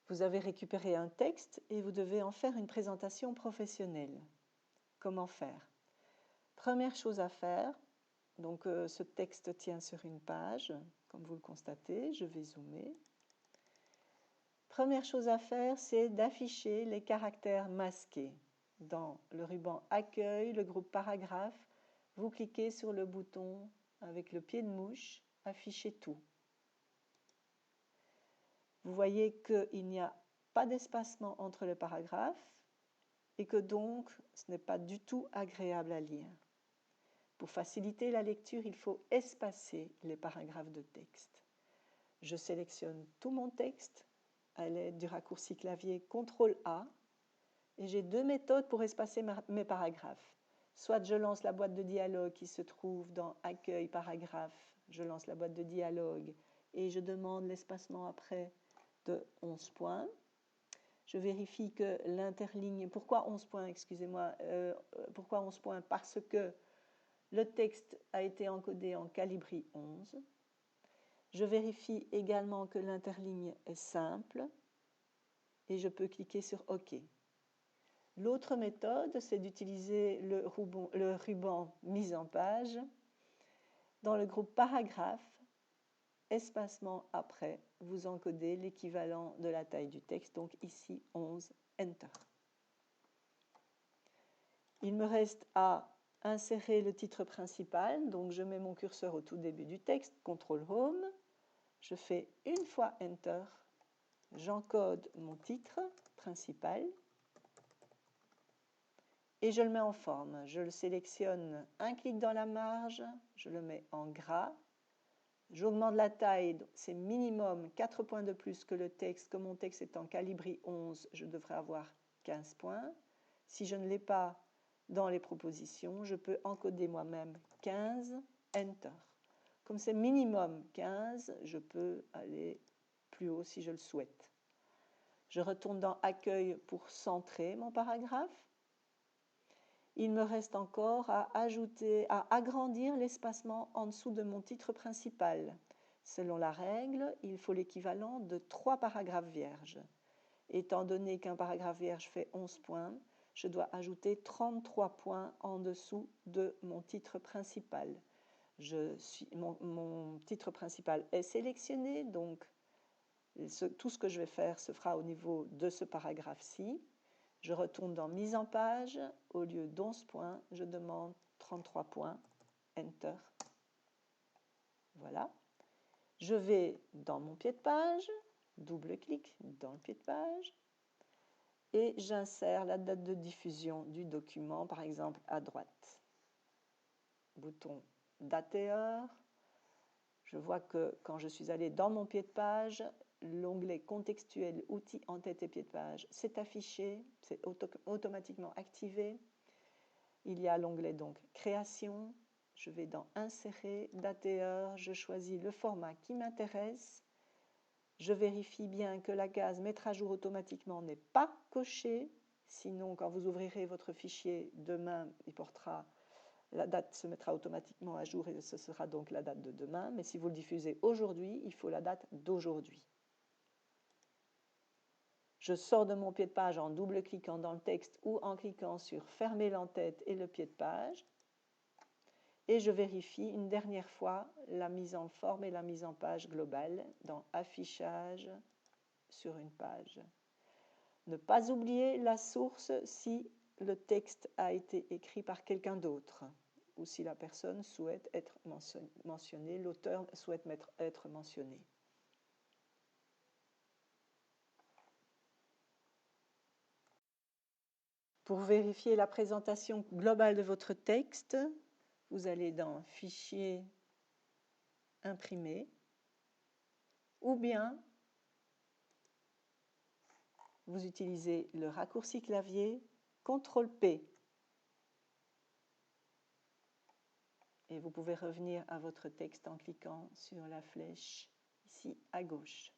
Vous avez récupéré un texte et vous devez en faire une présentation professionnelle. Comment faire? Première chose à faire, donc ce texte tient sur une page, comme vous le constatez, je vais zoomer. Première chose à faire, c'est d'afficher les caractères masqués. Dans le ruban Accueil, le groupe Paragraphe, vous cliquez sur le bouton avec le pied de mouche, Afficher tout. Vous voyez qu'il n'y a pas d'espacement entre les paragraphes et que donc ce n'est pas du tout agréable à lire. Pour faciliter la lecture, il faut espacer les paragraphes de texte. Je sélectionne tout mon texte à l'aide du raccourci clavier CTRL-A et j'ai deux méthodes pour espacer mes paragraphes. Soit je lance la boîte de dialogue qui se trouve dans Accueil, Paragraphe, je lance la boîte de dialogue et je demande l'espacement après de 11 points. Je vérifie que l'interligne... Pourquoi 11 points, excusez-moi, pourquoi 11 points? Parce que le texte a été encodé en Calibri 11. Je vérifie également que l'interligne est simple et je peux cliquer sur OK. L'autre méthode, c'est d'utiliser le ruban mise en page. Dans le groupe Paragraphe, espacement après, vous encodez l'équivalent de la taille du texte, donc ici 11, Enter. Il me reste à insérer le titre principal, donc je mets mon curseur au tout début du texte, CTRL Home, je fais une fois Enter, j'encode mon titre principal et je le mets en forme. Je le sélectionne, un clic dans la marge, je le mets en gras, j'augmente la taille, c'est minimum 4 points de plus que le texte. Comme mon texte est en Calibri 11, je devrais avoir 15 points. Si je ne l'ai pas dans les propositions, je peux encoder moi-même 15, Enter. Comme c'est minimum 15, je peux aller plus haut si je le souhaite. Je retourne dans Accueil pour centrer mon paragraphe. Il me reste encore à agrandir l'espacement en dessous de mon titre principal. Selon la règle, il faut l'équivalent de 3 paragraphes vierges. Étant donné qu'un paragraphe vierge fait 11 points, je dois ajouter 33 points en dessous de mon titre principal. Mon titre principal est sélectionné, donc tout ce que je vais faire se fera au niveau de ce paragraphe-ci. Je retourne dans Mise en page, au lieu d'11 points, je demande 33 points, Enter. Voilà. Je vais dans mon pied de page, double-clic dans le pied de page, et j'insère la date de diffusion du document, par exemple à droite. Bouton Date et heure. Je vois que quand je suis allé dans mon pied de page, l'onglet contextuel, outils en tête et pied de page, s'est affiché, c'est automatiquement activé. Il y a l'onglet donc création. Je vais dans insérer, date et heure, je choisis le format qui m'intéresse. Je vérifie bien que la case mettre à jour automatiquement n'est pas cochée. Sinon, quand vous ouvrirez votre fichier demain, la date se mettra automatiquement à jour et ce sera donc la date de demain. Mais si vous le diffusez aujourd'hui, il faut la date d'aujourd'hui. Je sors de mon pied de page en double-cliquant dans le texte ou en cliquant sur Fermer l'entête et le pied de page. Et je vérifie une dernière fois la mise en forme et la mise en page globale dans Affichage sur une page. Ne pas oublier la source si le texte a été écrit par quelqu'un d'autre ou si la personne souhaite être mentionnée, l'auteur souhaite être mentionné. Pour vérifier la présentation globale de votre texte, vous allez dans Fichier, Imprimer, ou bien vous utilisez le raccourci clavier CTRL-P. Et vous pouvez revenir à votre texte en cliquant sur la flèche ici à gauche.